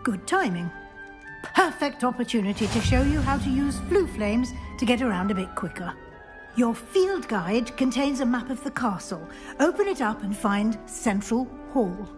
Good timing. Perfect opportunity to show you how to use flue flames to get around a bit quicker. Your field guide contains a map of the castle. Open it up and find Central Hall.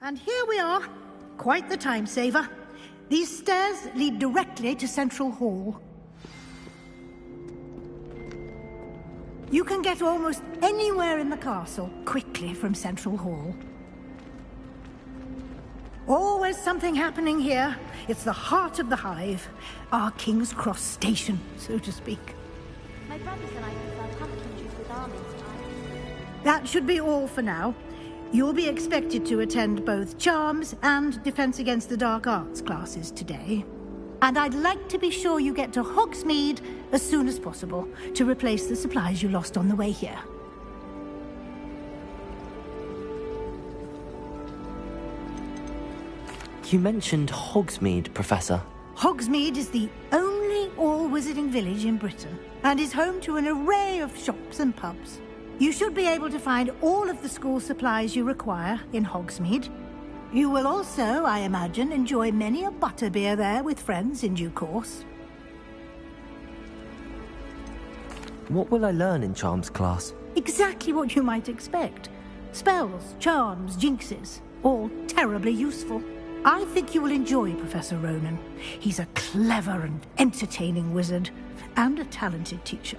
And here we are. Quite the time saver. These stairs lead directly to Central Hall. You can get almost anywhere in the castle quickly from Central Hall. Always something happening here. It's the heart of the hive. Our King's Cross station, so to speak. My brothers and I prefer pumpkin juice with almonds. That should be all for now. You'll be expected to attend both Charms and Defense Against the Dark Arts classes today. And I'd like to be sure you get to Hogsmeade as soon as possible to replace the supplies you lost on the way here. You mentioned Hogsmeade, Professor. Hogsmeade is the only all-wizarding village in Britain and is home to an array of shops and pubs. You should be able to find all of the school supplies you require in Hogsmeade. You will also, I imagine, enjoy many a butterbeer there with friends in due course. What will I learn in Charms class? Exactly what you might expect. Spells, charms, jinxes, all terribly useful. I think you will enjoy Professor Ronan. He's a clever and entertaining wizard, and a talented teacher.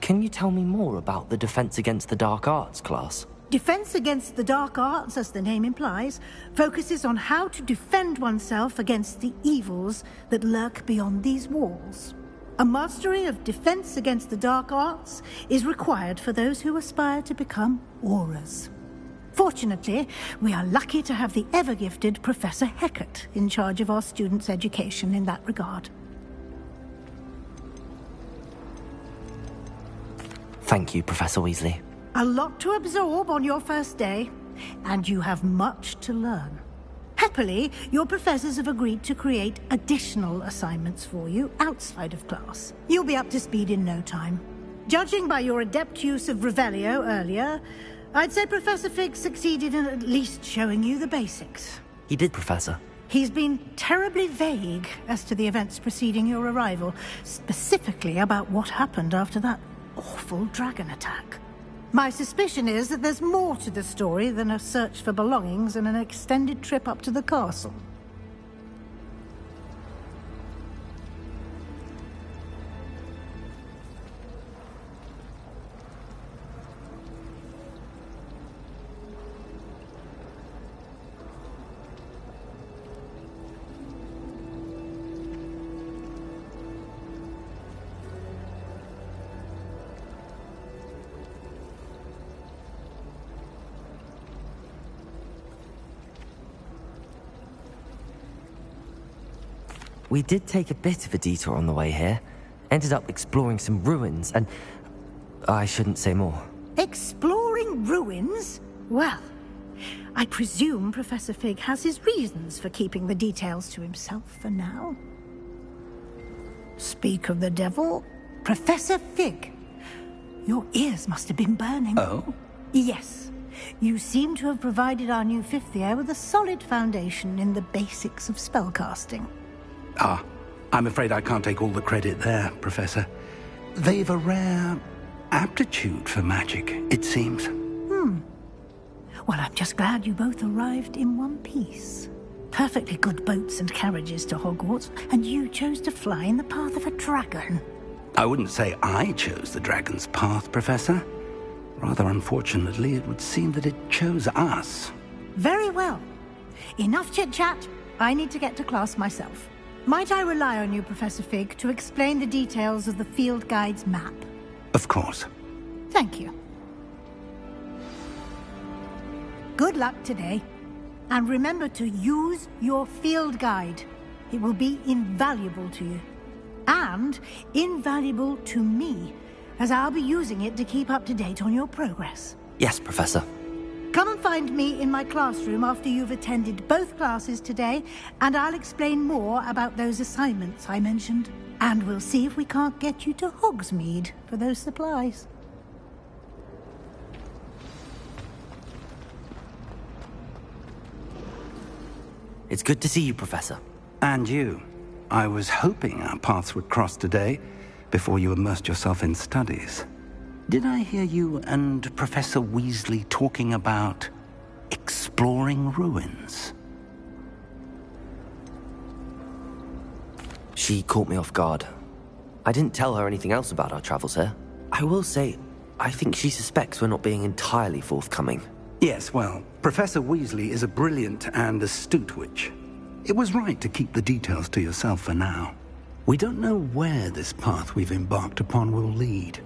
Can you tell me more about the Defense Against the Dark Arts class? Defense Against the Dark Arts, as the name implies, focuses on how to defend oneself against the evils that lurk beyond these walls. A mastery of Defense Against the Dark Arts is required for those who aspire to become Aurors. Fortunately, we are lucky to have the ever-gifted Professor Hecat in charge of our students' education in that regard. Thank you, Professor Weasley. A lot to absorb on your first day, and you have much to learn. Happily, your professors have agreed to create additional assignments for you outside of class. You'll be up to speed in no time. Judging by your adept use of Revelio earlier, I'd say Professor Fig succeeded in at least showing you the basics. He did, Professor. He's been terribly vague as to the events preceding your arrival, specifically about what happened after that awful dragon attack. My suspicion is that there's more to the story than a search for belongings and an extended trip up to the castle. We did take a bit of a detour on the way here. Ended up exploring some ruins and... I shouldn't say more. Exploring ruins? Well, I presume Professor Fig has his reasons for keeping the details to himself for now. Speak of the devil, Professor Fig. Your ears must have been burning. Oh? Yes. You seem to have provided our new fifth year with a solid foundation in the basics of spellcasting. Ah, I'm afraid I can't take all the credit there, Professor. They've a rare aptitude for magic, it seems. Well, I'm just glad you both arrived in one piece. Perfectly good boats and carriages to Hogwarts, and you chose to fly in the path of a dragon. I wouldn't say I chose the dragon's path, Professor. Rather unfortunately, it would seem that it chose us. Very well. Enough chit-chat. I need to get to class myself. Might I rely on you, Professor Fig, to explain the details of the field guide's map? Of course. Thank you. Good luck today. And remember to use your field guide. It will be invaluable to you. And invaluable to me, as I'll be using it to keep up to date on your progress. Yes, Professor. Come and find me in my classroom after you've attended both classes today, and I'll explain more about those assignments I mentioned. And we'll see if we can't get you to Hogsmeade for those supplies. It's good to see you, Professor. And you. I was hoping our paths would cross today, before you immersed yourself in studies. Did I hear you and Professor Weasley talking about exploring ruins? She caught me off guard. I didn't tell her anything else about our travels here. I will say, I think she suspects we're not being entirely forthcoming. Yes, well, Professor Weasley is a brilliant and astute witch. It was right to keep the details to yourself for now. We don't know where this path we've embarked upon will lead.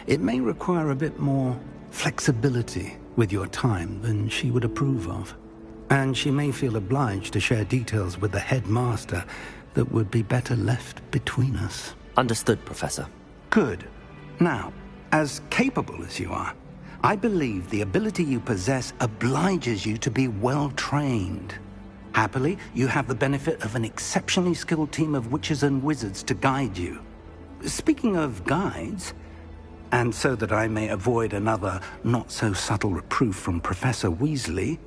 It may require a bit more flexibility with your time than she would approve of. And she may feel obliged to share details with the headmaster that would be better left between us. Understood, Professor. Good. Now, as capable as you are, I believe the ability you possess obliges you to be well-trained. Happily, you have the benefit of an exceptionally skilled team of witches and wizards to guide you. Speaking of guides, and so that I may avoid another not-so-subtle reproof from Professor Weasley,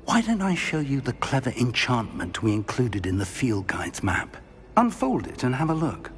why don't I show you the clever enchantment we included in the field guide's map? Unfold it and have a look.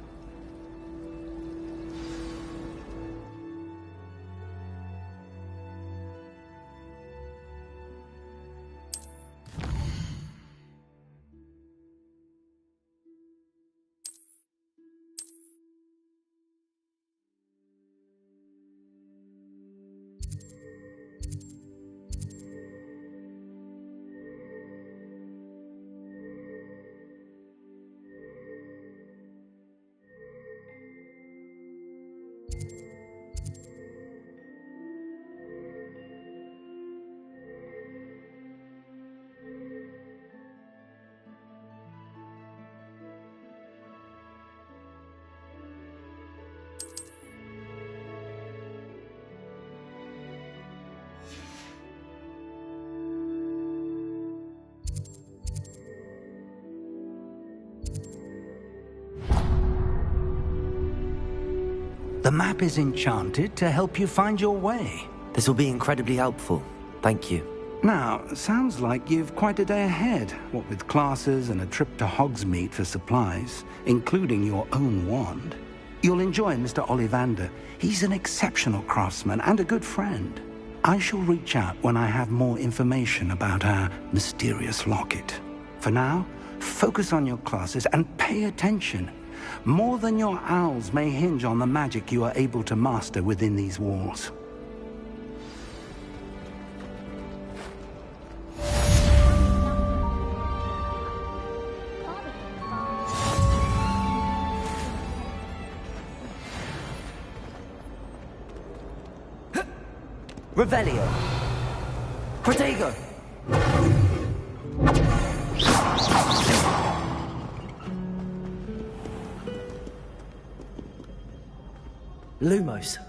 The map is enchanted to help you find your way. This will be incredibly helpful. Thank you. Now, sounds like you've quite a day ahead, what with classes and a trip to Hogsmeade for supplies, including your own wand. You'll enjoy Mr. Ollivander. He's an exceptional craftsman and a good friend. I shall reach out when I have more information about our mysterious locket. For now, focus on your classes and pay attention. More than your owls may hinge on the magic you are able to master within these walls. Revelio! Protego! Lumos.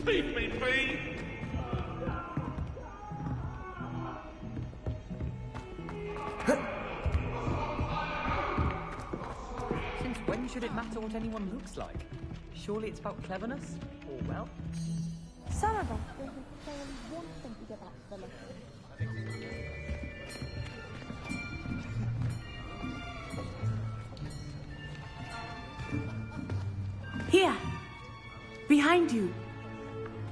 Leave me be! Since when should it matter what anyone looks like? Surely it's about cleverness? Or wealth? Some of us think it's only one thing to get back to the lesson. Here! Behind you!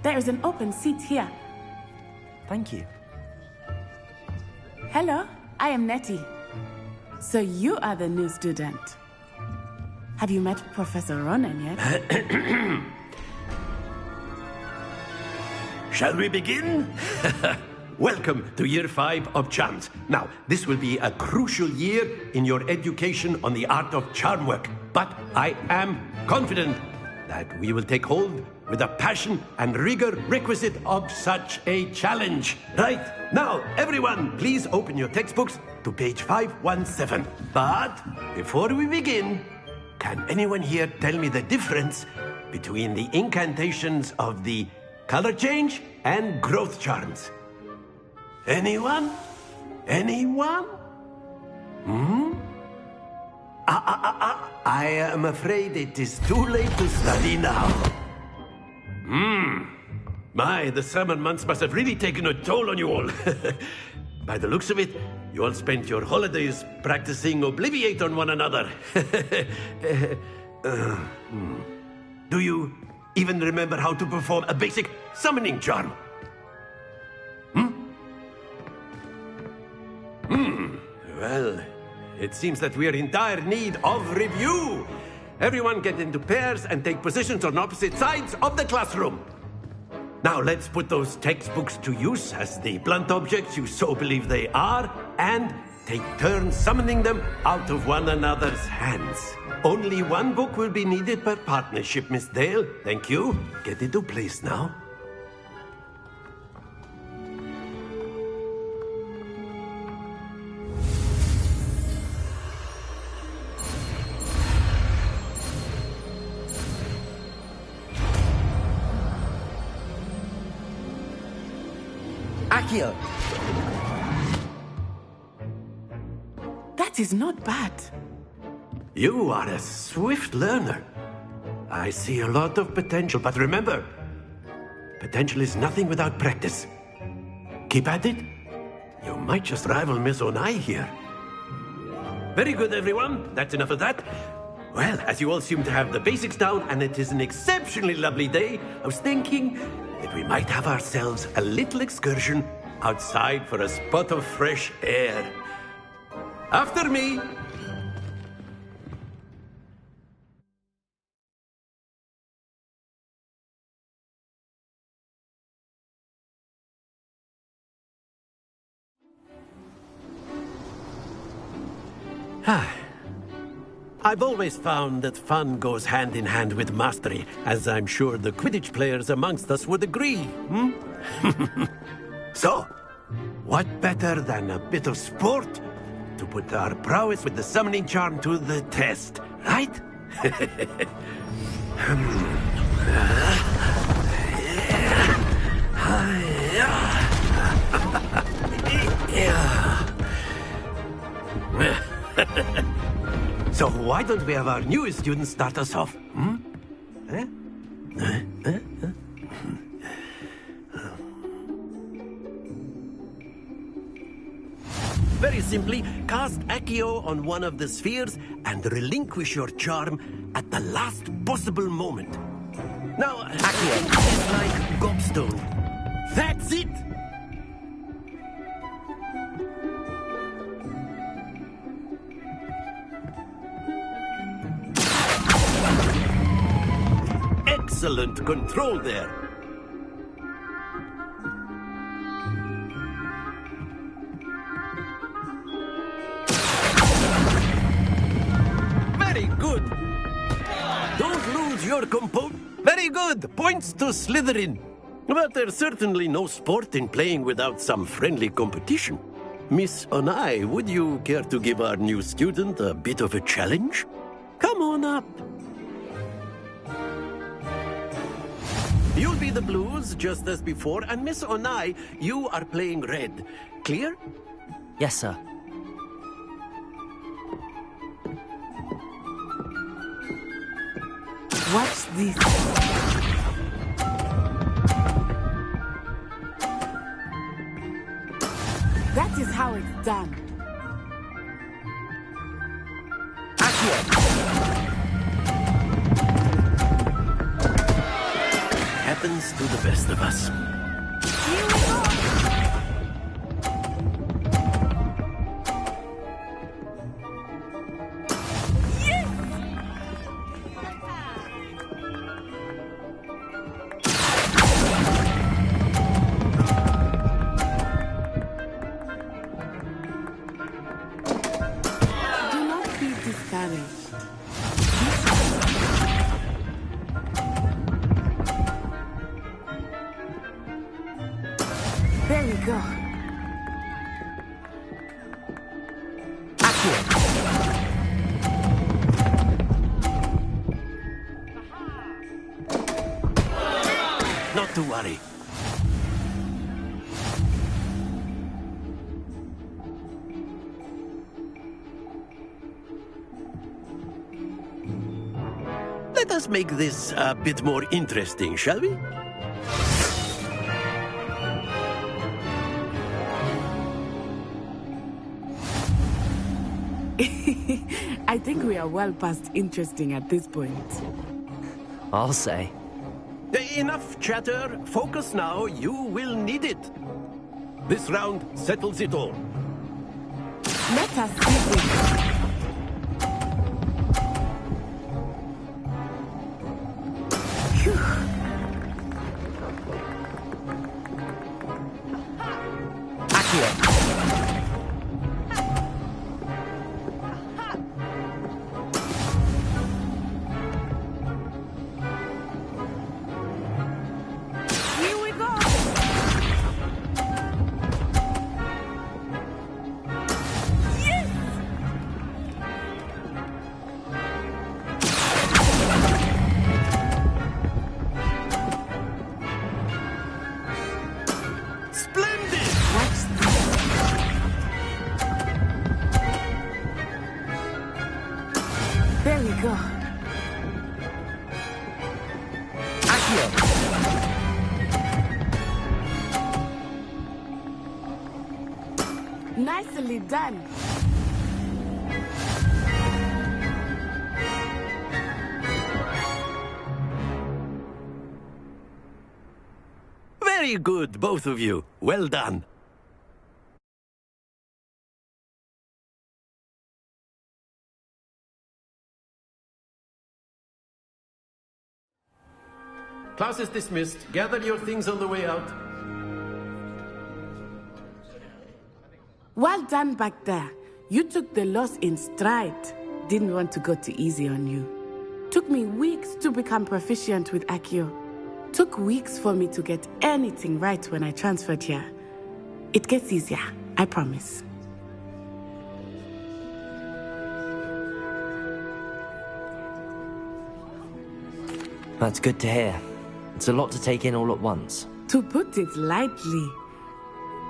There is an open seat here. Thank you. Hello, I am Nettie. So you are the new student. Have you met Professor Ronan yet? Shall we begin? Welcome to Year 5 of Charms. Now, this will be a crucial year in your education on the art of charm work. But I am confident that we will take hold with the passion and rigor requisite of such a challenge. Right, now, everyone, please open your textbooks to page 517. But before we begin, can anyone here tell me the difference between the incantations of the color change and growth charms? Anyone? Anyone? I am afraid it is too late to study now. My, the summer months must have really taken a toll on you all. By the looks of it, you all spent your holidays practicing Obliviate on one another. Do you even remember how to perform a basic summoning charm? Well, it seems that we are in dire need of review. Everyone get into pairs and take positions on opposite sides of the classroom. Now let's put those textbooks to use as the blunt objects you so believe they are, and take turns summoning them out of one another's hands. Only one book will be needed per partnership, Miss Dale. Thank you. Get into place now. Accio! That is not bad. You are a swift learner. I see a lot of potential, but remember, potential is nothing without practice. Keep at it. You might just rival Miss Onai here. Very good, everyone. That's enough of that. Well, as you all seem to have the basics down, and it is an exceptionally lovely day, I was thinking that we might have ourselves a little excursion outside for a spot of fresh air. After me. I've always found that fun goes hand in hand with mastery, as I'm sure the Quidditch players amongst us would agree, So, what better than a bit of sport to put our prowess with the summoning charm to the test, right? So why don't we have our newest student start us off? Very simply, cast Accio on one of the spheres and relinquish your charm at the last possible moment. Now, Accio is like gobstone. That's it! Excellent control there. Very good. Don't lose your composure. Very good. Points to Slytherin. But there's certainly no sport in playing without some friendly competition. Miss Onai, would you care to give our new student a bit of a challenge? Come on up. You'll be the blues, just as before, and Miss Onai, you are playing red. Clear? Yes, sir. Watch this. That is how it's done. Happens to the best of us. Here we go. Do not be discouraged. There we go. Not to worry. Let us make this a bit more interesting, shall we? I think we are well past interesting at this point. I'll say. Enough chatter. Focus now. You will need it. This round settles it all. Let us see this. There we go. Nicely done. Very good, both of you. Well done. Class is dismissed. Gather your things on the way out. Well done back there. You took the loss in stride. Didn't want to go too easy on you. Took me weeks to become proficient with Accio. Took weeks for me to get anything right when I transferred here. It gets easier, I promise. That's good to hear. It's a lot to take in all at once. To put it lightly,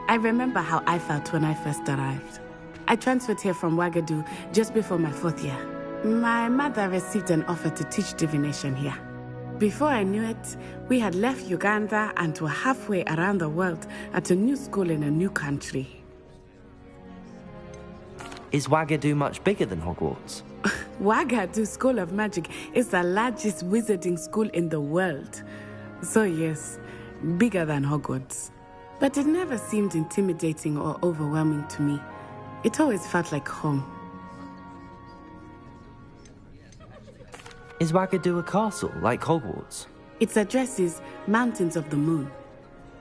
I remember how I felt when I first arrived. I transferred here from Wagadu just before my 4th year. My mother received an offer to teach divination here. Before I knew it, we had left Uganda and were halfway around the world at a new school in a new country. Is Wagadu much bigger than Hogwarts? Wagadu School of Magic is the largest wizarding school in the world. So yes, bigger than Hogwarts. But it never seemed intimidating or overwhelming to me. It always felt like home. Is Wagadu a castle, like Hogwarts? Its address is Mountains of the Moon.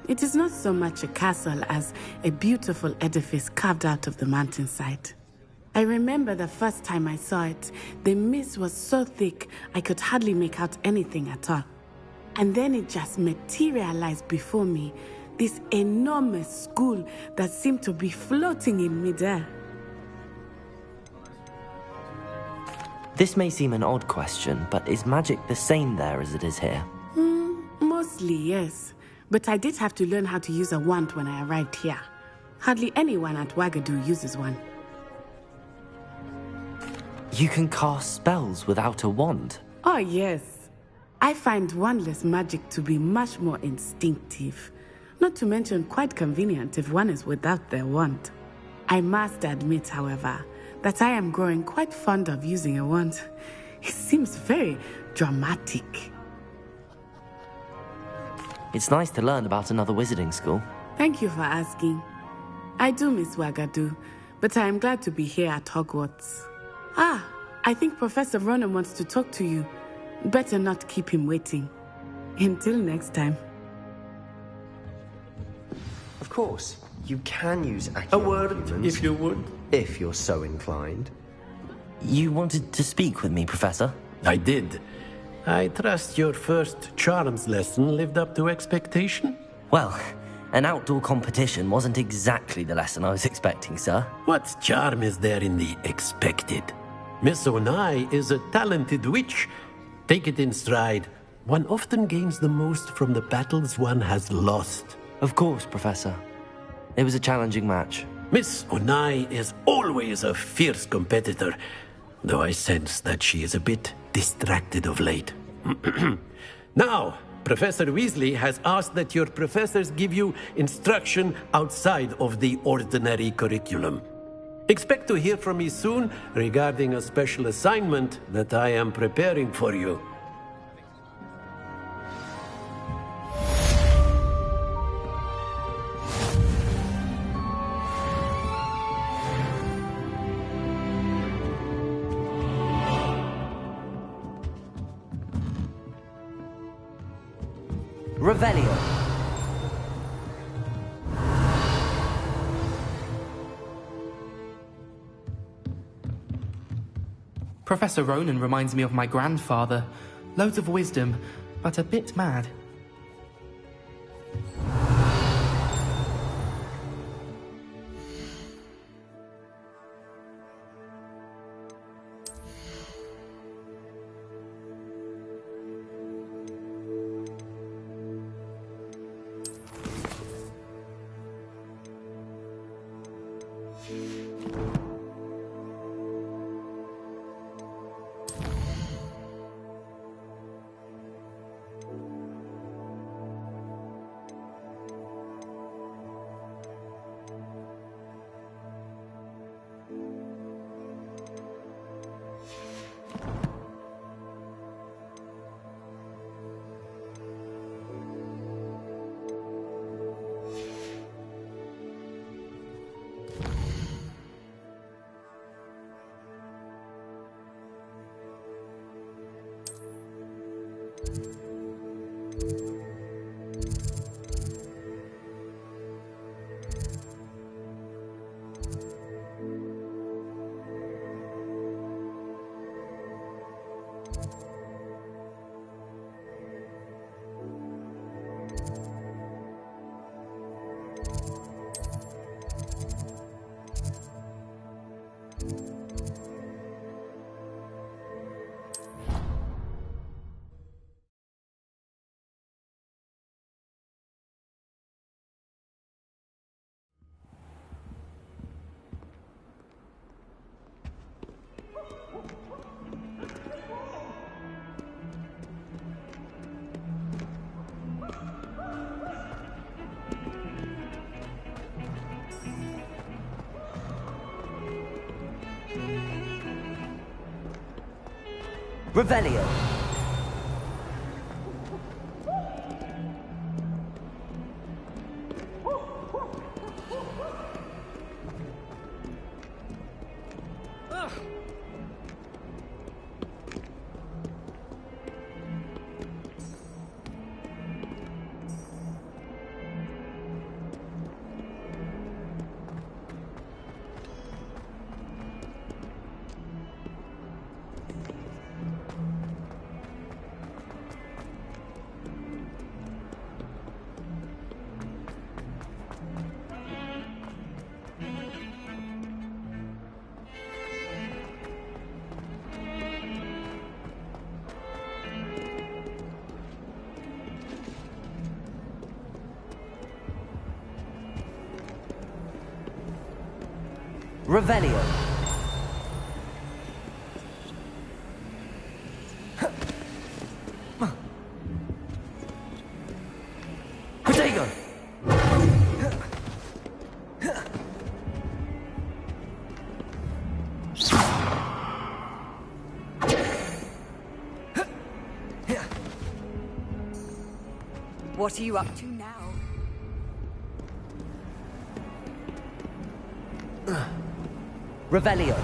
It is not so much a castle as a beautiful edifice carved out of the mountainside. I remember the first time I saw it, the mist was so thick I could hardly make out anything at all. And then it just materialized before me, this enormous school that seemed to be floating in midair. This may seem an odd question, but is magic the same there as it is here? Mostly, yes. But I did have to learn how to use a wand when I arrived here. Hardly anyone at Wagadu uses one. You can cast spells without a wand? Oh, yes. I find wandless magic to be much more instinctive. Not to mention quite convenient if one is without their wand. I must admit, however, that I am growing quite fond of using a wand. It seems very dramatic. It's nice to learn about another wizarding school. Thank you for asking. I do miss Wagadu, but I am glad to be here at Hogwarts. I think Professor Ronan wants to talk to you. Better not keep him waiting. Until next time. Of course, you can use A word, humans, if you would. if you're so inclined. You wanted to speak with me, Professor? I did. I trust your first charms lesson lived up to expectation? Well, an outdoor competition wasn't exactly the lesson I was expecting, sir. What charm is there in the expected? Miss Onai is a talented witch. Take it in stride. One often gains the most from the battles one has lost. Of course, Professor. It was a challenging match. Miss Onai is always a fierce competitor, though I sense that she is a bit distracted of late. Now, Professor Weasley has asked that your professors give you instruction outside of the ordinary curriculum. Expect to hear from me soon regarding a special assignment that I am preparing for you. Revelio. Professor Ronan reminds me of my grandfather. Loads of wisdom, but a bit mad. Revelio. Revelio. Protego. What are you up to now? Revelio.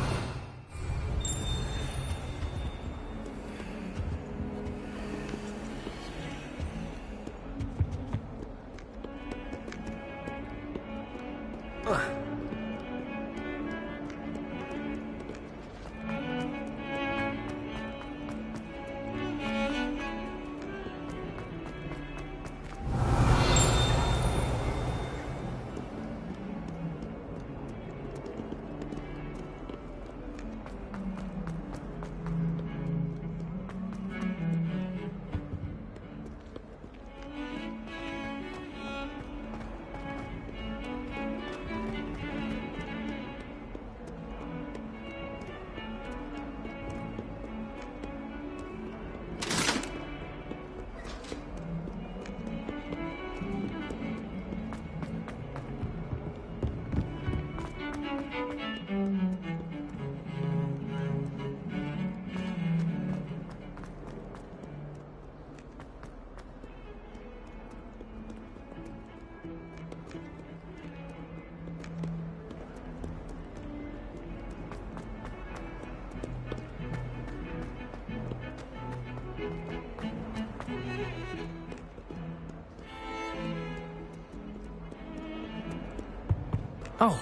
Oh.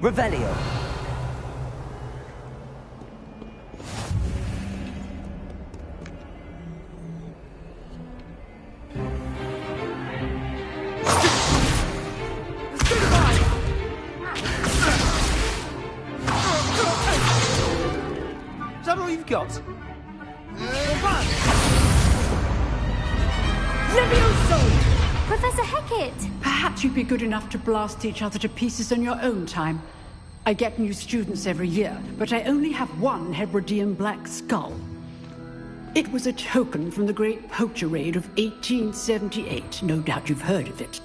Revelio. Is that all you've got? Levioso! Professor Hecat! Perhaps you'd be good enough to blast each other to pieces on your own time. I get new students every year, but I only have one Hebridean black skull. It was a token from the Great Poacher Raid of 1878. No doubt you've heard of it.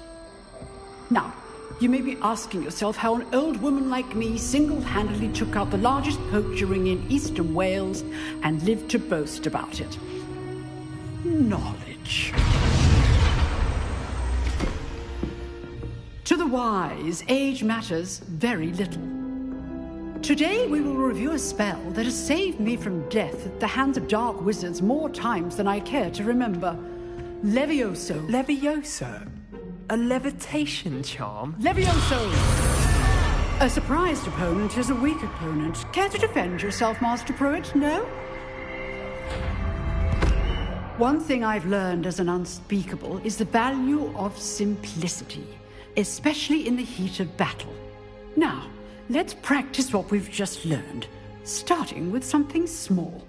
Now, you may be asking yourself how an old woman like me single-handedly took out the largest poacher ring in eastern Wales and lived to boast about it. Knowledge. To the wise, age matters very little. Today we will review a spell that has saved me from death at the hands of dark wizards more times than I care to remember. Levioso. Levioso? A levitation charm? Levioso! A surprised opponent is a weak opponent. Care to defend yourself, Master Pruitt? No? One thing I've learned as an unspeakable is the value of simplicity, especially in the heat of battle. Now, let's practice what we've just learned, starting with something small.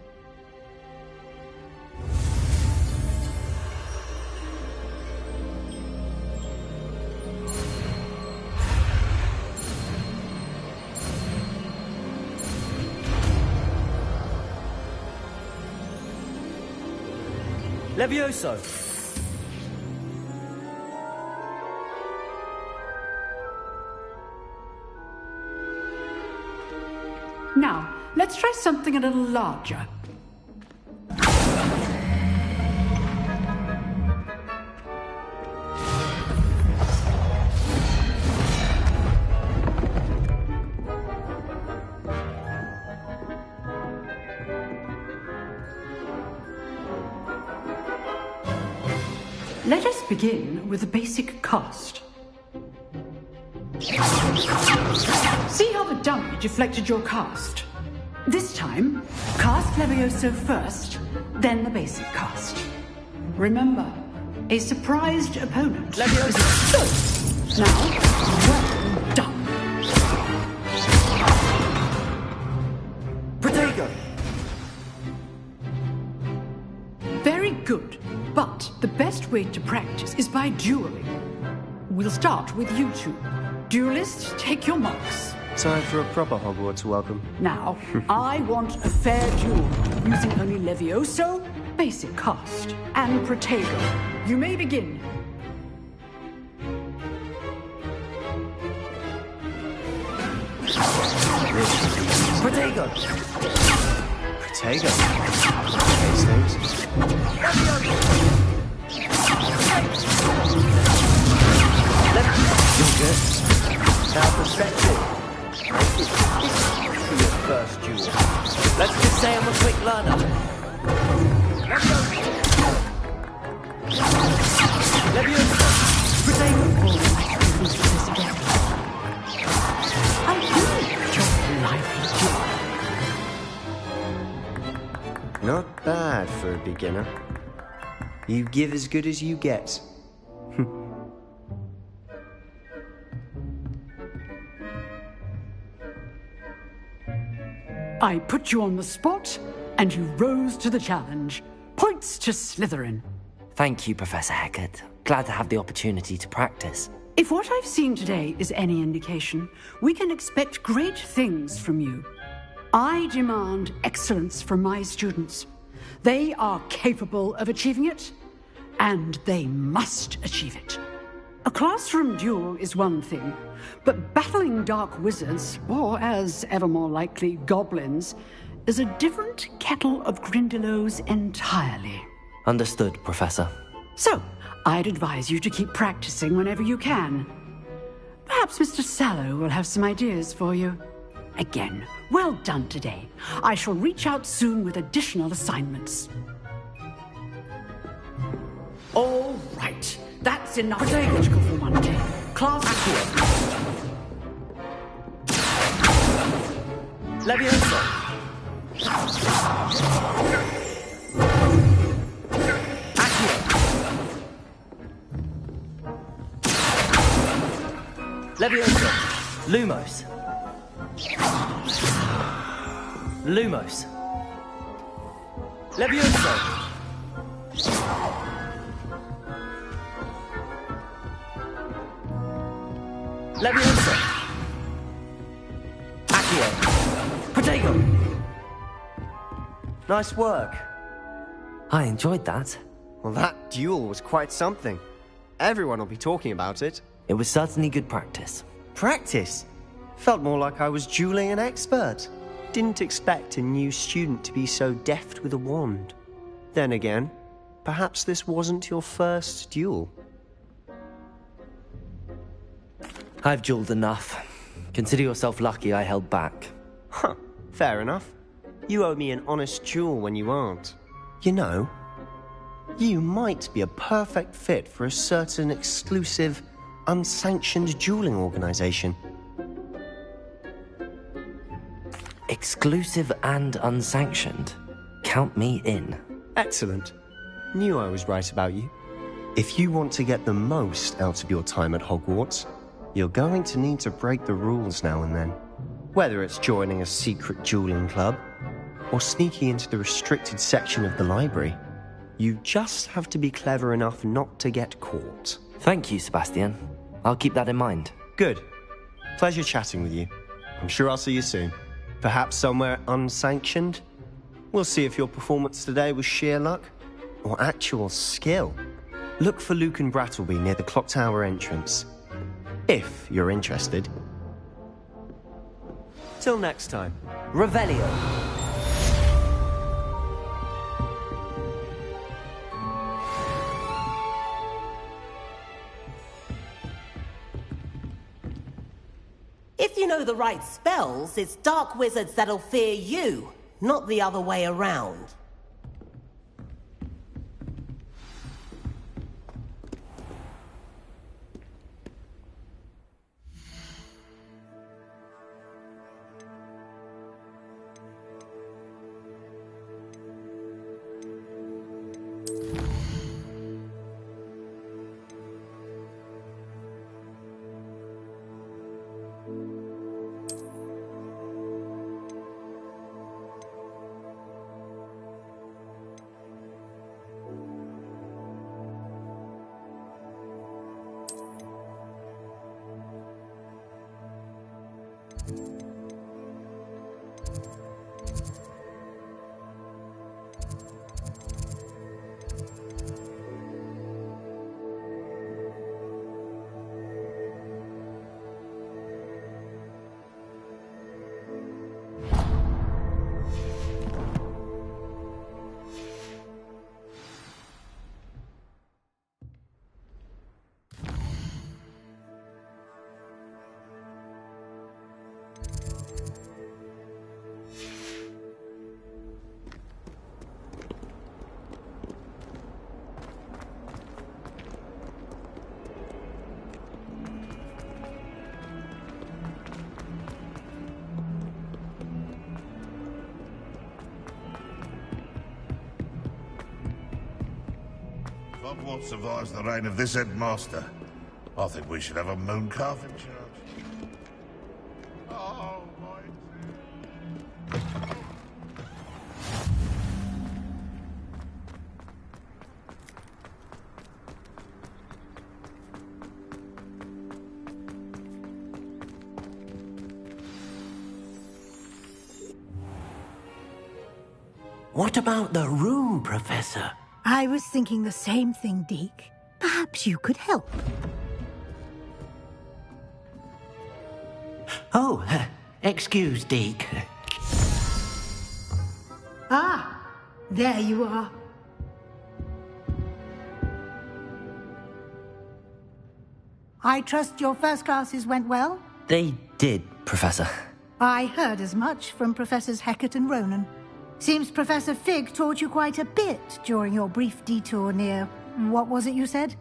Levioso! Now, let's try something a little larger. Let us begin with the basic cast. See how the dummy deflected your cast? This time, cast Levioso first, then the basic cast. Remember, a surprised opponent. Levioso! Now, well done. Protego! Very good. But the best way to practice is by dueling. We'll start with you two. Duelists, take your marks. Time for a proper Hogwarts welcome. Now, I want a fair duel, using only Levioso, basic cast, and Protego. You may begin. Protego! Protego. Case names. You're good. Now perspective. This is your first duel. Let's just say I'm a quick learner. Levioso! Protego! I do enjoy lively duel. Not bad for a beginner. You give as good as you get. I put you on the spot, and you rose to the challenge. Points to Slytherin. Thank you, Professor Hecat. Glad to have the opportunity to practice. If what I've seen today is any indication, we can expect great things from you. I demand excellence from my students. They are capable of achieving it, and they must achieve it. A classroom duel is one thing, but battling dark wizards, or as ever more likely, goblins, is a different kettle of Grindylows entirely. Understood, Professor. So, I'd advise you to keep practicing whenever you can. Perhaps Mr. Sallow will have some ideas for you. Again, well done today. I shall reach out soon with additional assignments. All right. That's enough logical for one day. Class here. Levioso! Accio! Levioso! Lumos! Lumos! Levioso! Levioso! Accio! Protego! Nice work. I enjoyed that. Well, that duel was quite something. Everyone will be talking about it. It was certainly good practice. Practice? Felt more like I was dueling an expert. Didn't expect a new student to be so deft with a wand. Then again, perhaps this wasn't your first duel. I've dueled enough. Consider yourself lucky I held back. Huh, fair enough. You owe me an honest duel when you aren't. You know, you might be a perfect fit for a certain exclusive, unsanctioned dueling organization. Exclusive and unsanctioned? Count me in. Excellent. Knew I was right about you. If you want to get the most out of your time at Hogwarts, you're going to need to break the rules now and then. Whether it's joining a secret dueling club, or sneaking into the restricted section of the library, you just have to be clever enough not to get caught. Thank you, Sebastian. I'll keep that in mind. Good. Pleasure chatting with you. I'm sure I'll see you soon. Perhaps somewhere unsanctioned? We'll see if your performance today was sheer luck or actual skill. Look for Luke and Brattleby near the clock tower entrance, if you're interested. Till next time. Revelio. If you know the right spells, it's dark wizards that'll fear you, not the other way around. Hogwarts survives the reign of this headmaster. I think we should have a moon calf in charge. Oh, What about the room, Professor? I was thinking the same thing, Deke. Perhaps you could help. Oh, excuse, Deke. Ah, there you are. I trust your first classes went well? They did, Professor. I heard as much from Professors Hecat and Ronan. Seems Professor Fig taught you quite a bit during your brief detour near... what was it you said?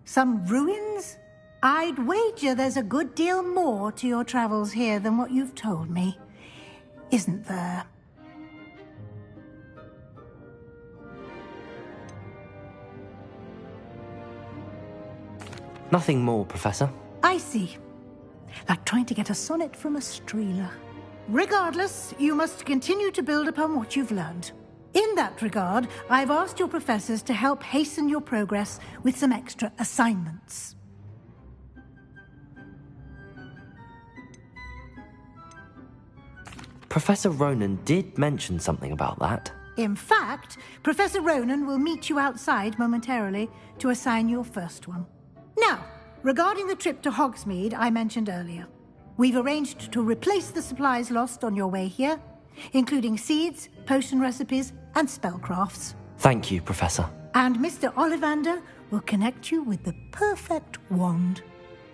Some ruins? I'd wager there's a good deal more to your travels here than what you've told me. Isn't there? Nothing more, Professor. I see. Like trying to get a sonnet from a streeler. Regardless, you must continue to build upon what you've learned. In that regard, I've asked your professors to help hasten your progress with some extra assignments. Professor Ronan did mention something about that. In fact, Professor Ronan will meet you outside momentarily to assign your first one. Now, regarding the trip to Hogsmeade I mentioned earlier, we've arranged to replace the supplies lost on your way here, including seeds, potion recipes, and spellcrafts. Thank you, Professor. And Mr. Ollivander will connect you with the perfect wand.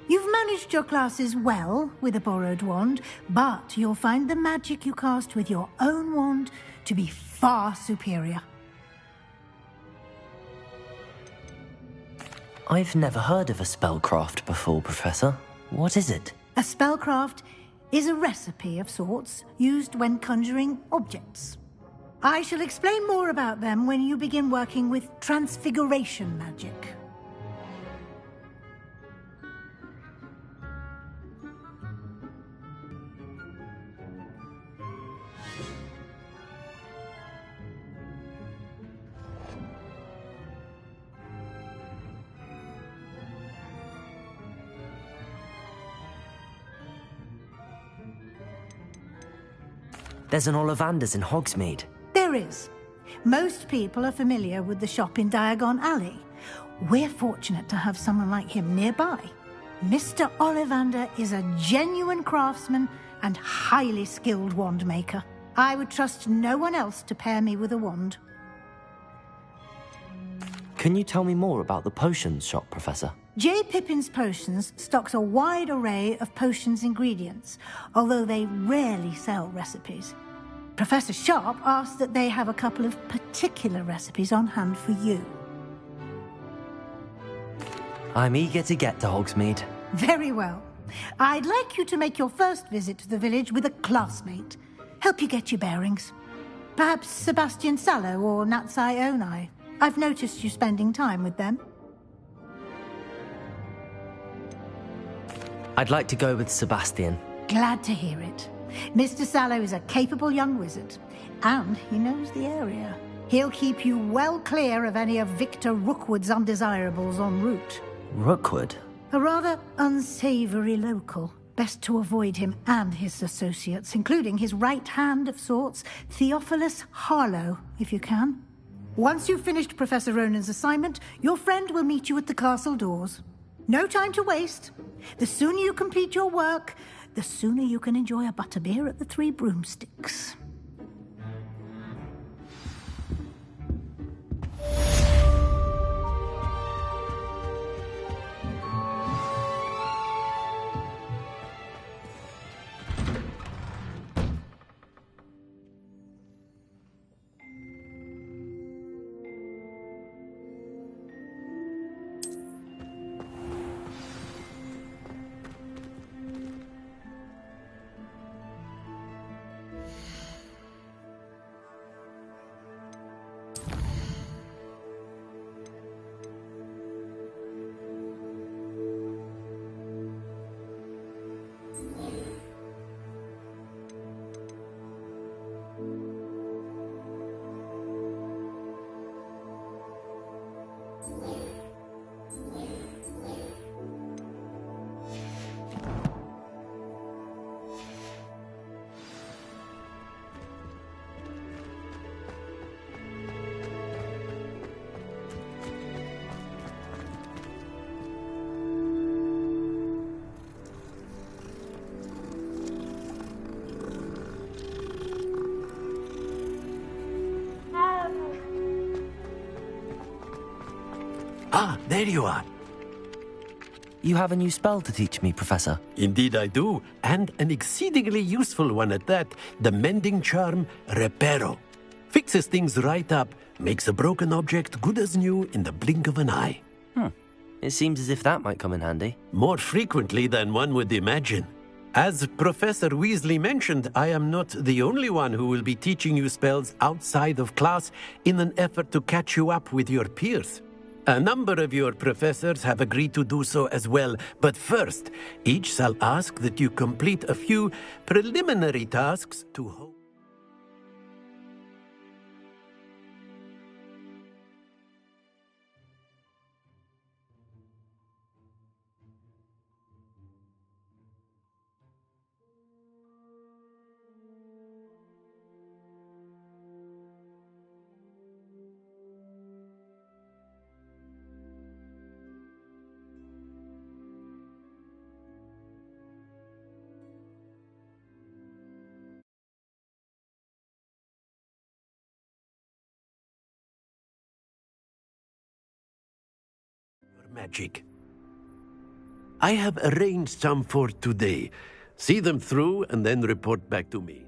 You've managed your classes well with a borrowed wand, but you'll find the magic you cast with your own wand to be far superior. I've never heard of a spellcraft before, Professor. What is it? A spellcraft is a recipe of sorts used when conjuring objects. I shall explain more about them when you begin working with transfiguration magic. There's an Ollivander's in Hogsmeade. There is. Most people are familiar with the shop in Diagon Alley. We're fortunate to have someone like him nearby. Mr. Ollivander is a genuine craftsman and highly skilled wand maker. I would trust no one else to pair me with a wand. Can you tell me more about the potions shop, Professor? J. Pippin's Potions stocks a wide array of potions ingredients, although they rarely sell recipes. Professor Sharp asked that they have a couple of particular recipes on hand for you. I'm eager to get to Hogsmeade. Very well. I'd like you to make your first visit to the village with a classmate. Help you get your bearings. Perhaps Sebastian Sallow or Natsai Onai. I've noticed you spending time with them. I'd like to go with Sebastian. Glad to hear it. Mr. Sallow is a capable young wizard, and he knows the area. He'll keep you well clear of any of Victor Rookwood's undesirables en route. Rookwood? A rather unsavory local. Best to avoid him and his associates, including his right hand of sorts, Theophilus Harlow, if you can. Once you've finished Professor Ronan's assignment, your friend will meet you at the castle doors. No time to waste. The sooner you complete your work, the sooner you can enjoy a butterbeer at the Three Broomsticks. Ah, there you are. You have a new spell to teach me, Professor. Indeed I do, and an exceedingly useful one at that. The mending charm, Reparo. Fixes things right up, makes a broken object good as new in the blink of an eye. It seems as if that might come in handy. More frequently than one would imagine. As Professor Weasley mentioned, I am not the only one who will be teaching you spells outside of class in an effort to catch you up with your peers. A number of your professors have agreed to do so as well, but first, each shall ask that you complete a few preliminary tasks to hope. Magic. I have arranged some for today. See them through and then report back to me.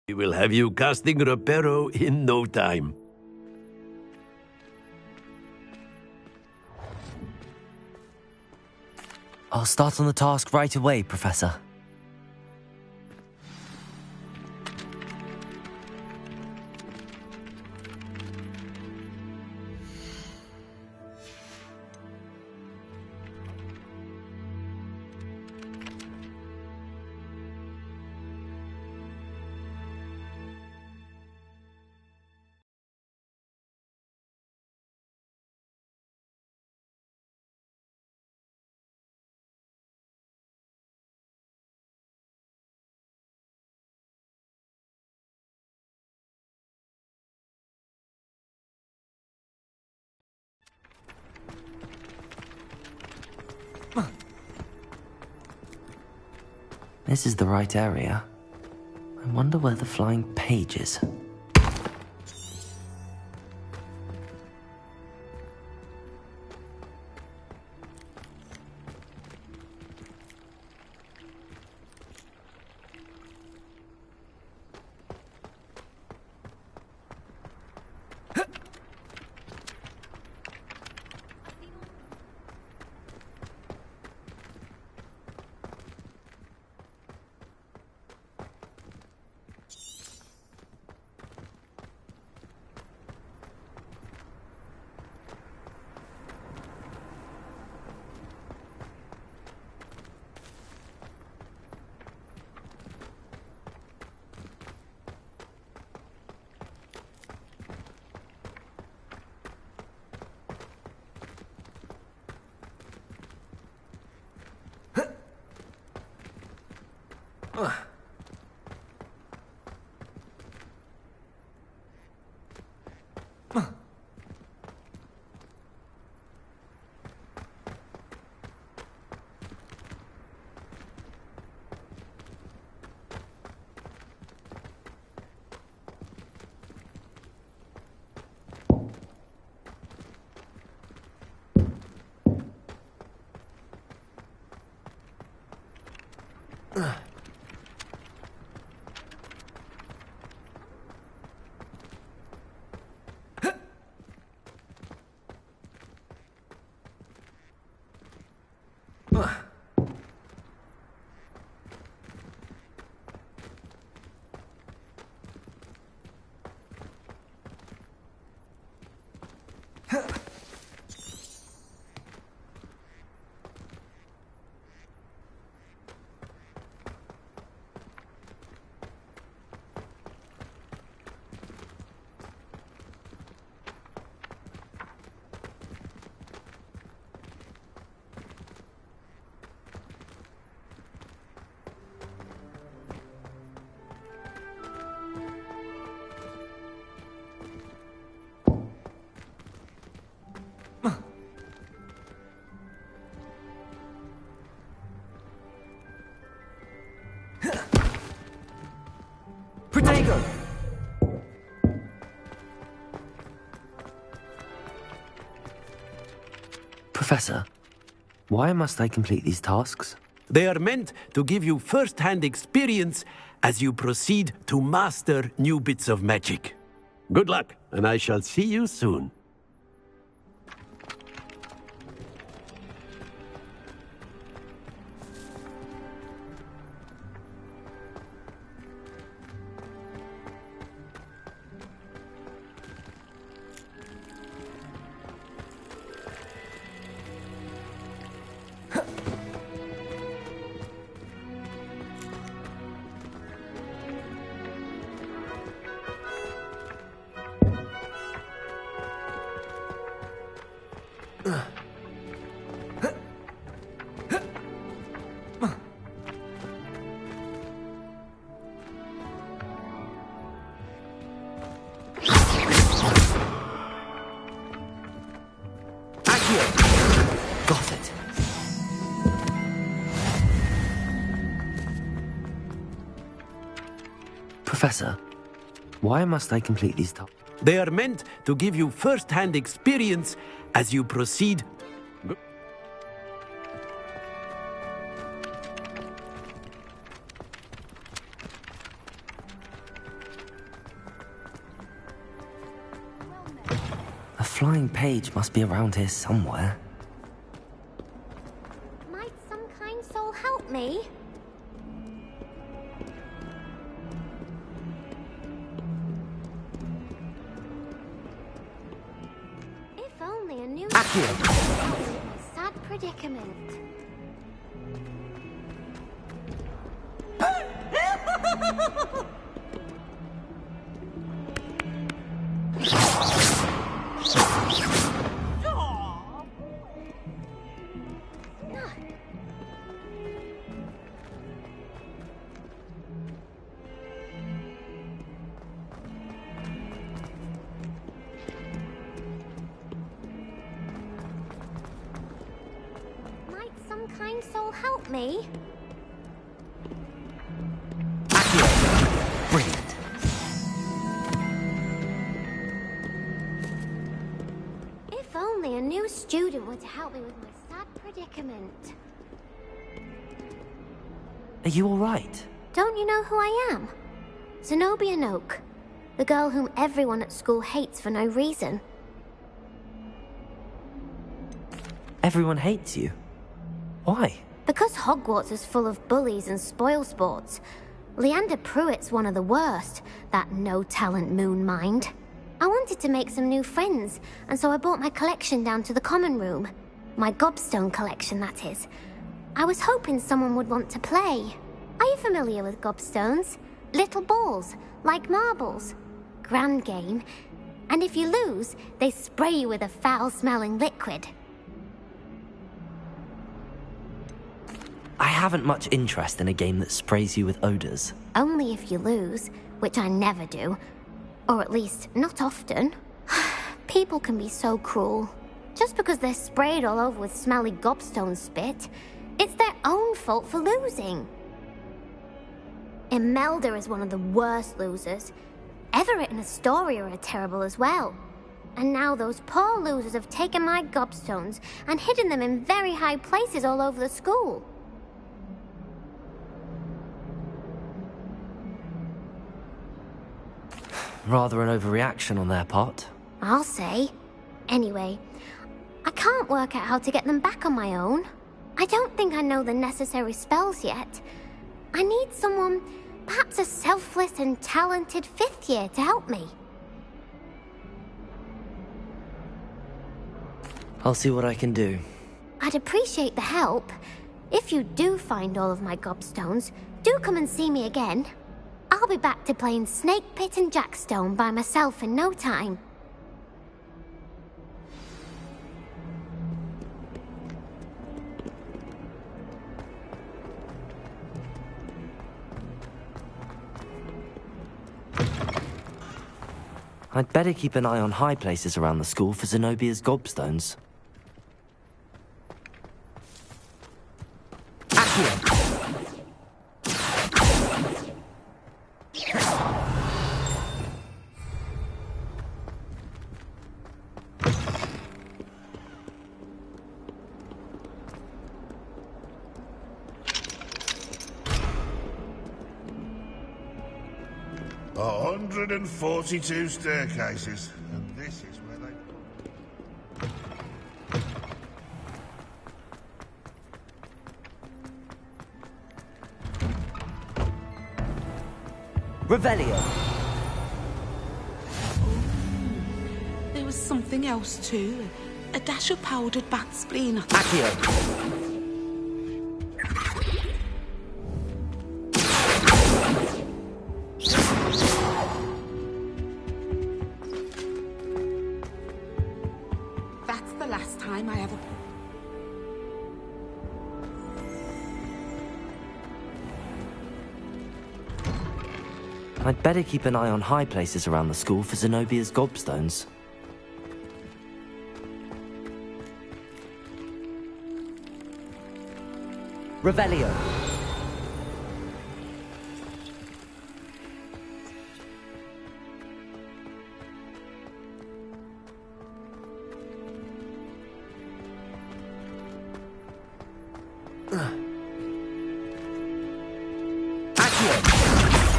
We will have you casting Reparo in no time. I'll start on the task right away, Professor. This is the right area. I wonder where the flying page is. Professor, why must I complete these tasks? They are meant to give you first-hand experience as you proceed to master new bits of magic. Good luck, and I shall see you soon. Got it. Professor, why must I complete these tasks? They are meant to give you first-hand experience as you proceed. A flying page must be around here somewhere. Might some kind soul help me? If only a new sad predicament. Might some kind soul help me? Brilliant. If only a new student were to help me with my sad predicament. Are you all right? Don't you know who I am? Zenobia Noak, the girl whom everyone at school hates for no reason. Everyone hates you. Why? Because Hogwarts is full of bullies and spoilsports. Leander Pruitt's one of the worst, that no-talent moon mind. I wanted to make some new friends, and so I brought my collection down to the common room. My gobstone collection, that is. I was hoping someone would want to play. Are you familiar with gobstones? Little balls, like marbles. Grand game. And if you lose, they spray you with a foul-smelling liquid. I haven't much interest in a game that sprays you with odors. Only if you lose, which I never do. Or at least, not often. People can be so cruel. Just because they're sprayed all over with smelly gobstone spit, it's their own fault for losing. Imelda is one of the worst losers. Everett and Astoria are terrible as well. And now those poor losers have taken my gobstones and hidden them in very high places all over the school. Rather an overreaction on their part. I'll say. Anyway, I can't work out how to get them back on my own. I don't think I know the necessary spells yet. I need someone, perhaps a selfless and talented fifth year to help me. I'll see what I can do. I'd appreciate the help. If you do find all of my gobstones, do come and see me again. I'll be back to playing Snake Pit and Jackstone by myself in no time. I'd better keep an eye on high places around the school for Zenobia's gobstones. 142 staircases, and this is where they... Revelio. There was something else too. A dash of powdered bat spleen. Accio. That's the last time I ever... I'd better keep an eye on high places around the school for Zenobia's gobstones. Revelio.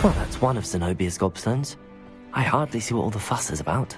Well, that's one of Zenobia's gobstones. I hardly see what all the fuss is about.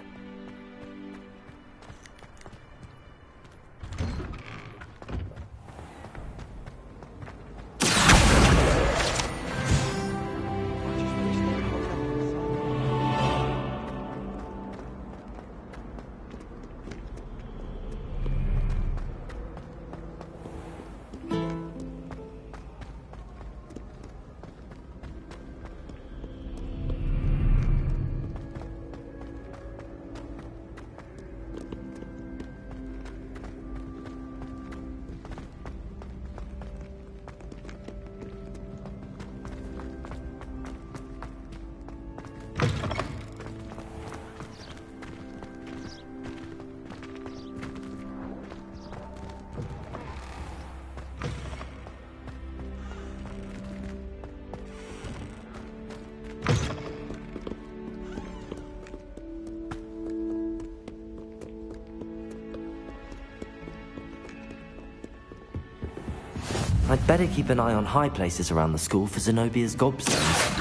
I'd better keep an eye on high places around the school for Zenobia's gobstones.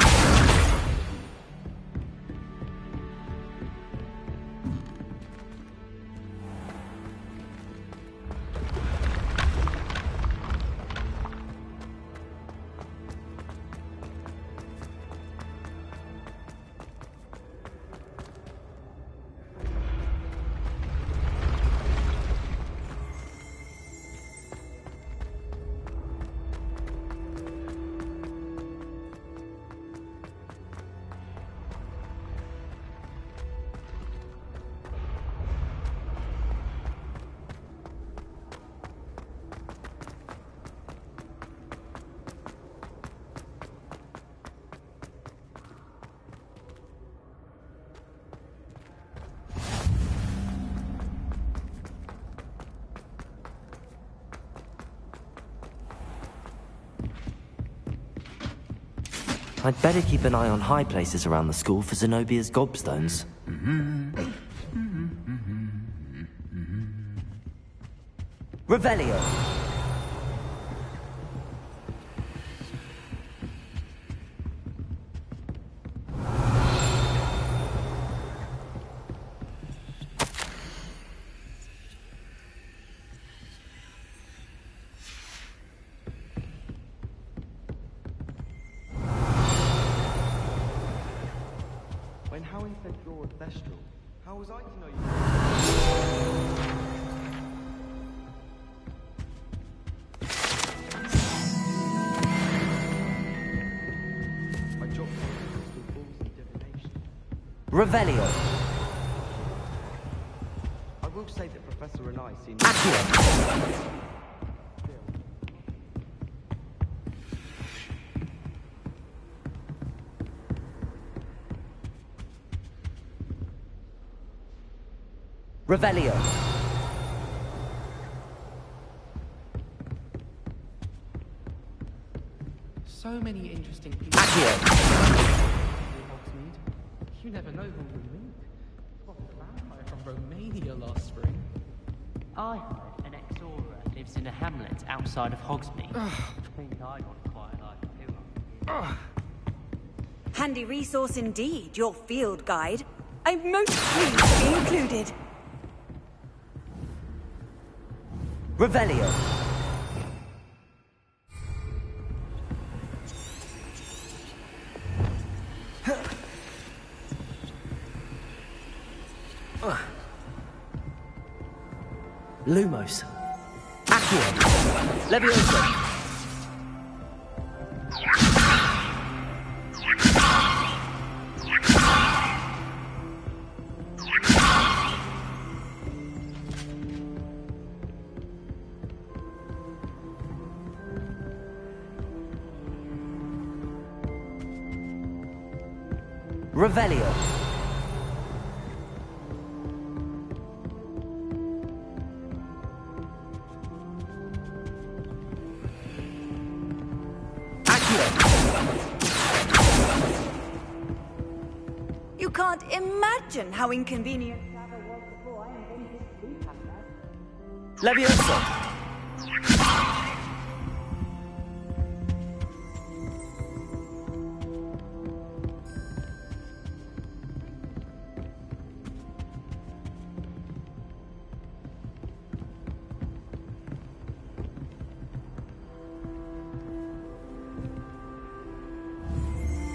I'd better keep an eye on high places around the school for Zenobia's gobstones. Revelio. When Howie said you're a Thestral, how was I to know you? My job is to balls and divination. Revelio. I will say that Professor and I seem... Accio. Revelio. So many interesting people. Accio. You never know who will meet. What a vampire from Romania last spring. I heard an ex-Aura lives in a hamlet outside of Hogsmeade. I think I'd want quite a life too. Handy resource indeed, your field guide. I'm most pleased to be included. Revelio. Lumos. Accio. Levioso. Revelio. You can't imagine how inconvenient travel was before I invented blue cameras. Levioso.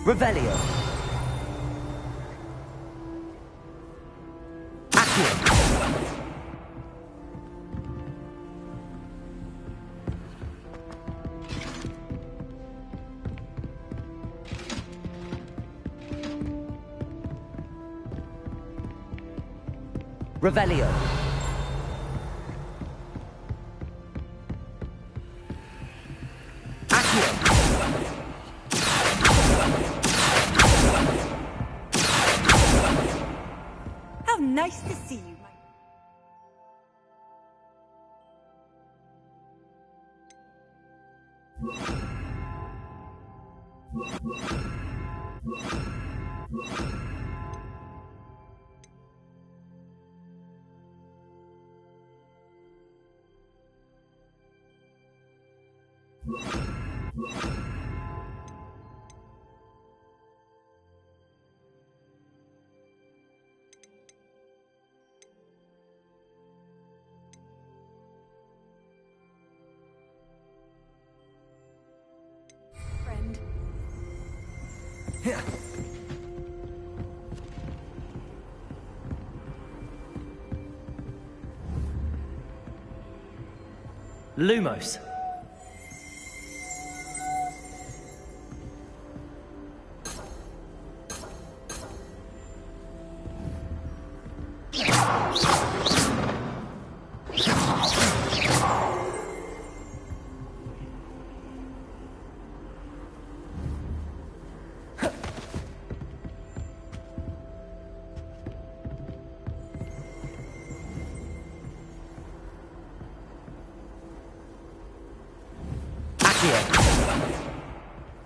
Revelio. Accio. Revelio. Accio. How nice to see you, my... friend. Lumos.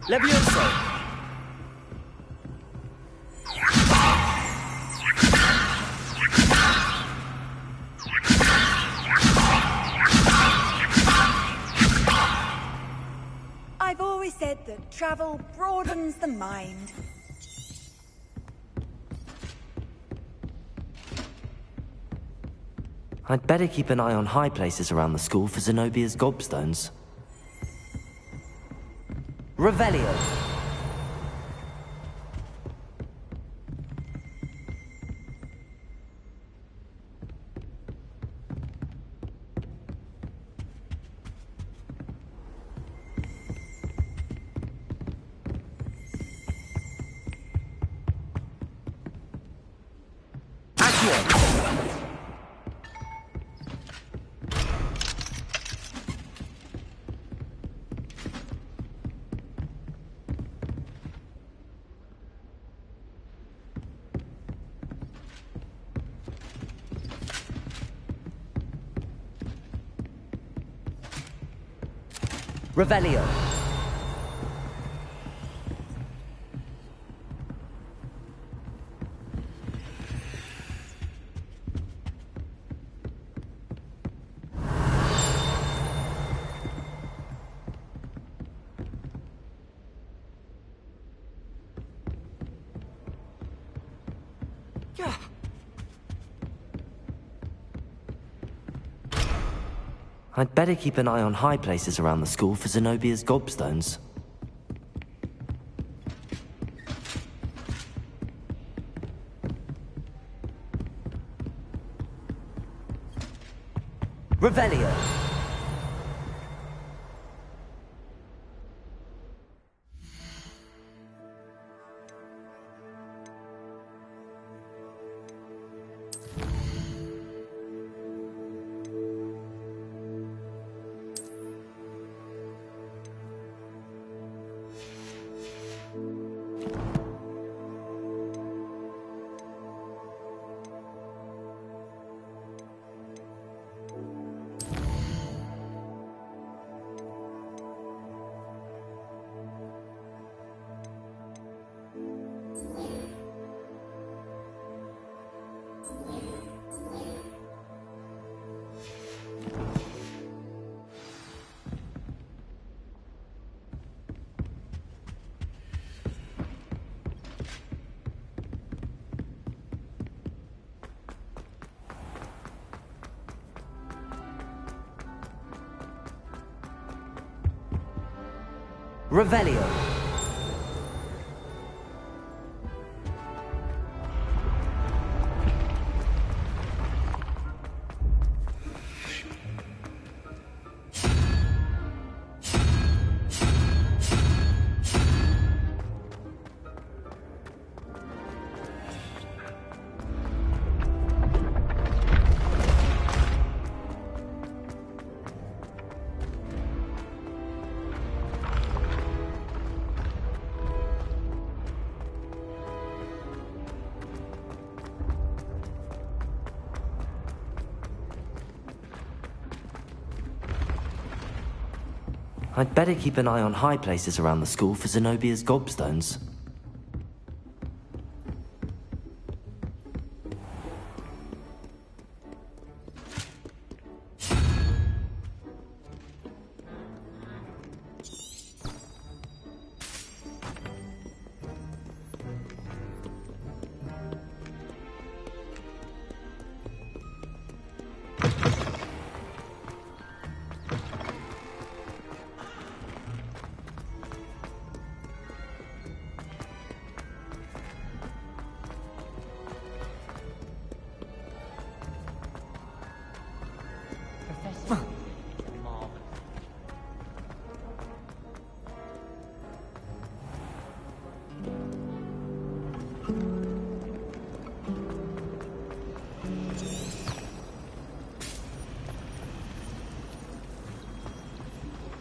Levioso. I've always said that travel broadens the mind. I'd better keep an eye on high places around the school for Zenobia's gobstones. Revelio. Accio. Revelio. I'd better keep an eye on high places around the school for Zenobia's gobstones. Revelio! Revelio. I'd better keep an eye on high places around the school for Zenobia's gobstones.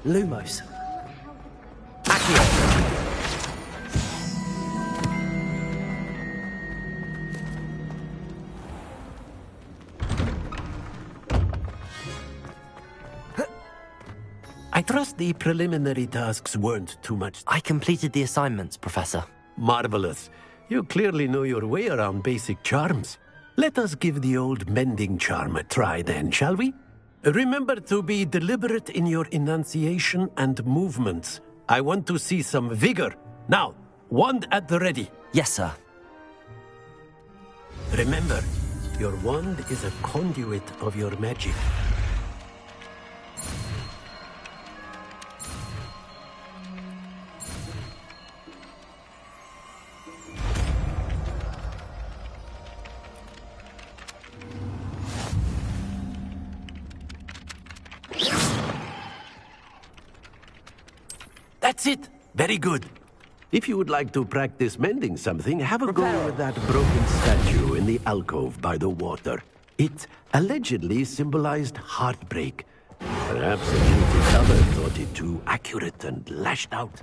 Lumos. Accio. I trust the preliminary tasks weren't too much. I completed the assignments, Professor. Marvelous. You clearly know your way around basic charms. Let us give the old mending charm a try then, shall we? Remember to be deliberate in your enunciation and movements. I want to see some vigor. Now, wand at the ready. Yes, sir. Remember, your wand is a conduit of your magic. That's it! Very good. If you would like to practice mending something, have a go with that broken statue in the alcove by the water. It allegedly symbolized heartbreak. Perhaps a guilty lover thought it too accurate and lashed out.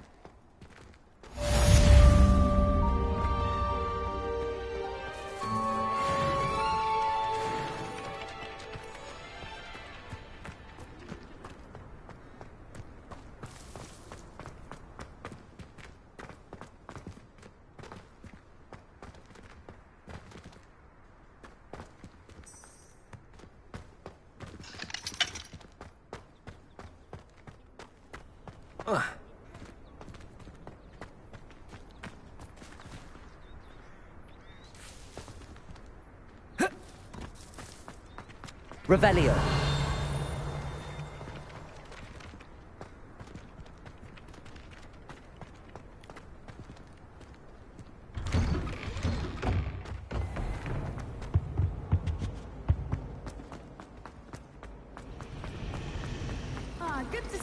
Revelio.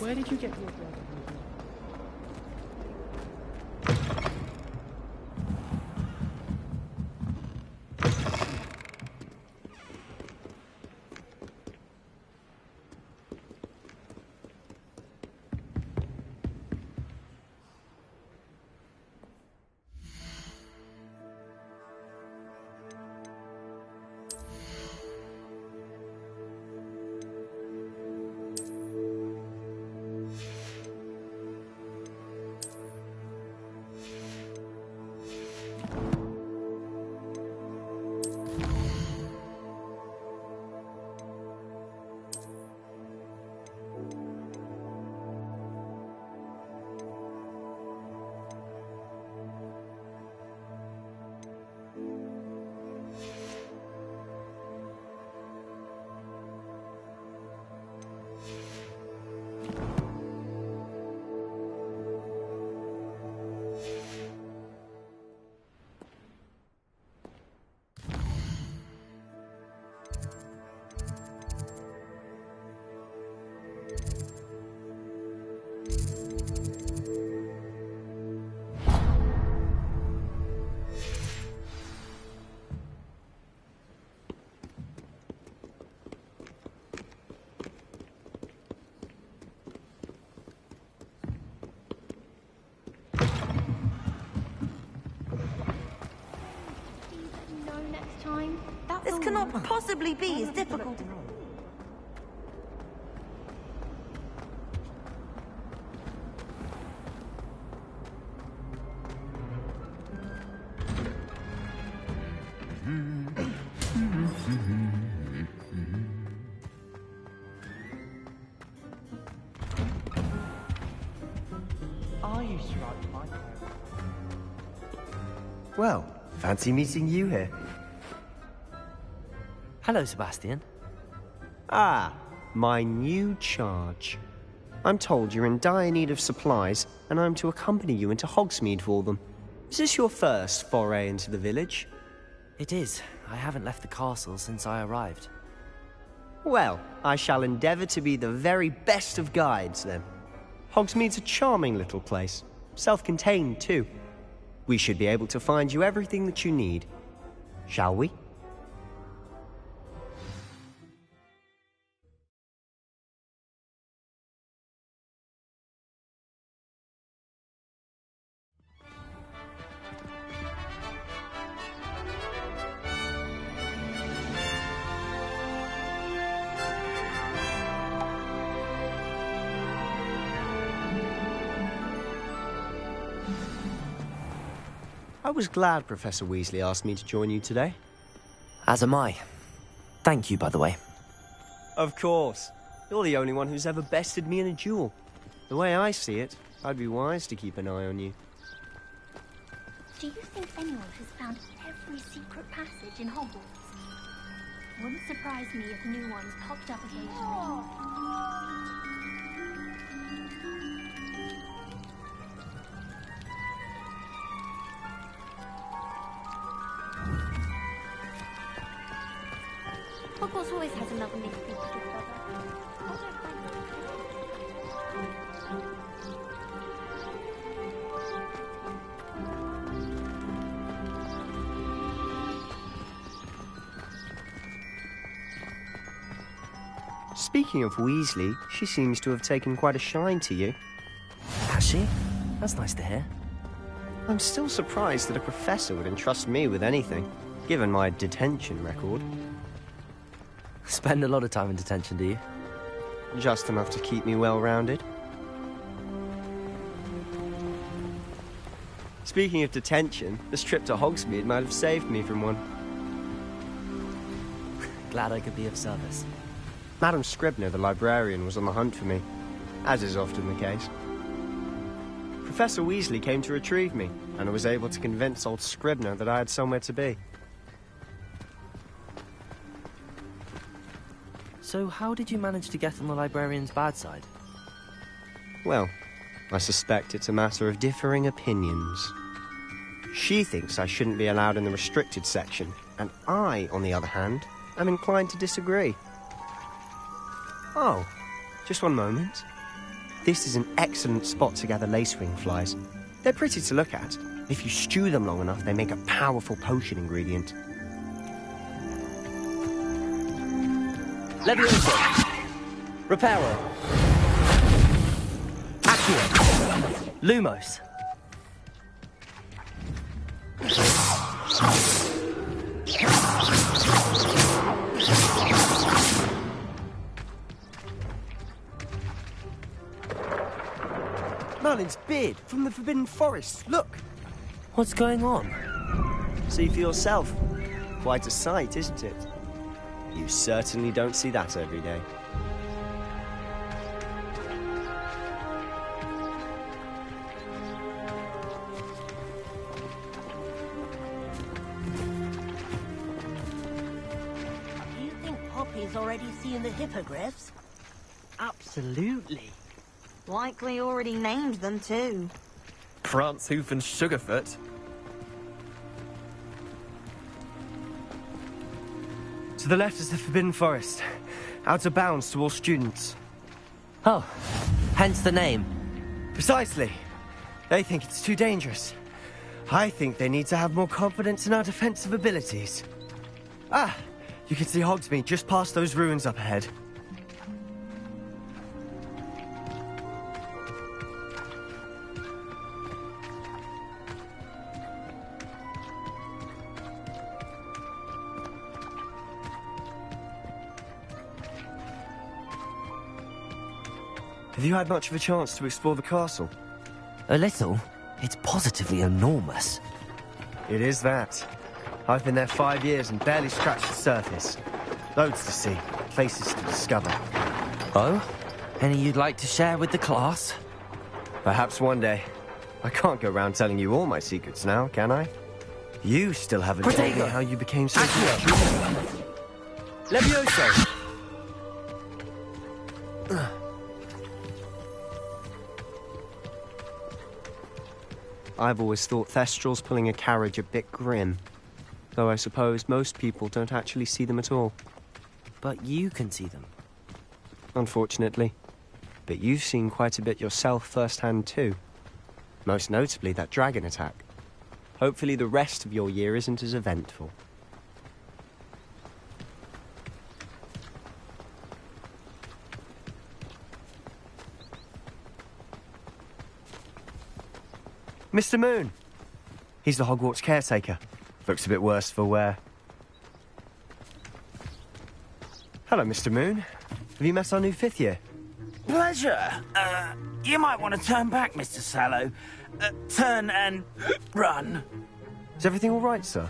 Where did you get your bread? This cannot possibly be as difficult. I used to write my parents. Well, fancy meeting you here. Hello, Sebastian. Ah, my new charge. I'm told you're in dire need of supplies, and I'm to accompany you into Hogsmeade for them. Is this your first foray into the village? It is. I haven't left the castle since I arrived. Well, I shall endeavour to be the very best of guides, then. Hogsmeade's a charming little place. Self-contained, too. We should be able to find you everything that you need. Shall we? I was glad Professor Weasley asked me to join you today. As am I. Thank you, by the way. Of course. You're the only one who's ever bested me in a duel. The way I see it, I'd be wise to keep an eye on you. Do you think anyone has found every secret passage in Hogwarts? Wouldn't surprise me if new ones popped up occasionally. Hogwarts always has another new thing to do about Speaking of Weasley, she seems to have taken quite a shine to you. Has she? That's nice to hear. I'm still surprised that a professor would entrust me with anything, given my detention record. Spend a lot of time in detention, do you? Just enough to keep me well-rounded. Speaking of detention, this trip to Hogsmeade might have saved me from one. Glad I could be of service. Madam Scribner, the librarian, was on the hunt for me, as is often the case. Professor Weasley came to retrieve me, and I was able to convince old Scribner that I had somewhere to be. So how did you manage to get on the librarian's bad side? Well, I suspect it's a matter of differing opinions. She thinks I shouldn't be allowed in the restricted section, and I, on the other hand, am inclined to disagree. Oh, just one moment. This is an excellent spot to gather lacewing flies. They're pretty to look at. If you stew them long enough, they make a powerful potion ingredient. Leviosa! Reparo! Accio! Lumos! Merlin's beard from the Forbidden Forest. Look! What's going on? See for yourself. Quite a sight, isn't it? You certainly don't see that every day. Do you think Poppy's already seen the hippogriffs? Absolutely. Likely already named them too. Prance, Hoof and Sugarfoot. To the left is the Forbidden Forest. Out of bounds to all students. Oh, hence the name. Precisely. They think it's too dangerous. I think they need to have more confidence in our defensive abilities. Ah, you can see Hogsmeade just past those ruins up ahead. Have you had much of a chance to explore the castle? A little. It's positively enormous. It is that. I've been there 5 years and barely scratched the surface. Loads to see, places to discover. Oh? Any you'd like to share with the class? Perhaps one day. I can't go around telling you all my secrets now, can I? You still haven't told me how you became so good. Levioso! I've always thought Thestrals pulling a carriage a bit grim. Though I suppose most people don't actually see them at all. But you can see them. Unfortunately. But you've seen quite a bit yourself firsthand too. Most notably that dragon attack. Hopefully the rest of your year isn't as eventful. Mr. Moon! He's the Hogwarts caretaker. Looks a bit worse for wear. Hello, Mr. Moon. Have you met our new 5th year? Pleasure. You might want to turn back, Mr. Sallow. Turn and run. Is everything all right, sir?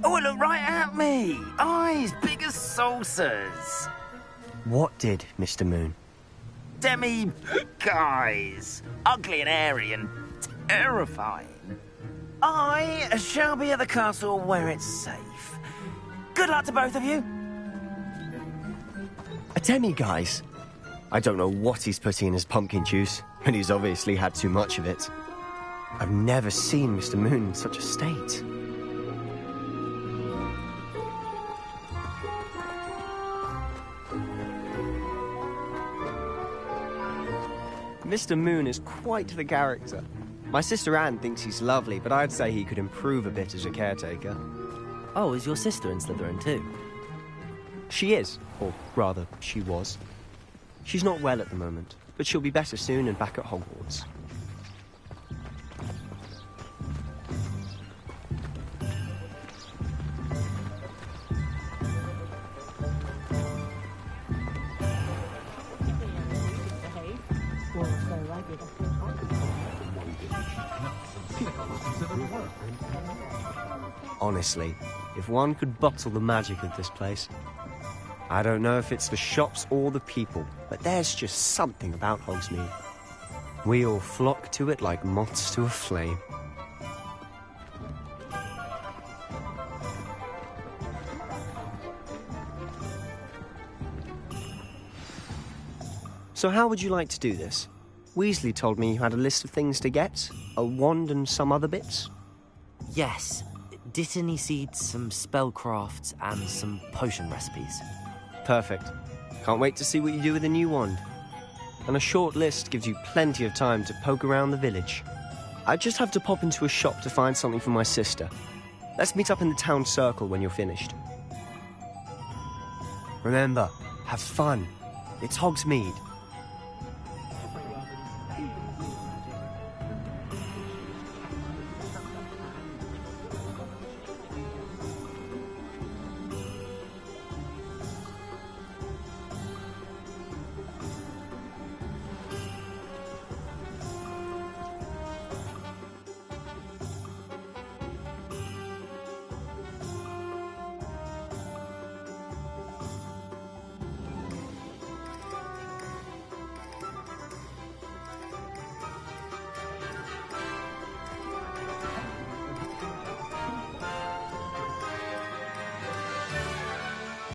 Oh, look right at me. Eyes big as saucers. What did, Mr. Moon? Guys. Ugly and hairy and terrifying. I shall be at the castle where it's safe. Good luck to both of you. A demi-guise? I don't know what he's putting in his pumpkin juice, and he's obviously had too much of it. I've never seen Mr. Moon in such a state. Mr. Moon is quite the character. My sister Anne thinks he's lovely, but I'd say he could improve a bit as a caretaker. Oh, is your sister in Slytherin too? She is, or rather, she was. She's not well at the moment, but she'll be better soon and back at Hogwarts. Honestly, if one could bottle the magic of this place. I don't know if it's the shops or the people, but there's just something about Hogsmeade. We all flock to it like moths to a flame. So how would you like to do this? Weasley told me you had a list of things to get, a wand and some other bits. Yes. Dittany seeds, some spellcrafts, and some potion recipes. Perfect. Can't wait to see what you do with the new wand. And a short list gives you plenty of time to poke around the village. I just have to pop into a shop to find something for my sister. Let's meet up in the town circle when you're finished. Remember, have fun. It's Hogsmeade.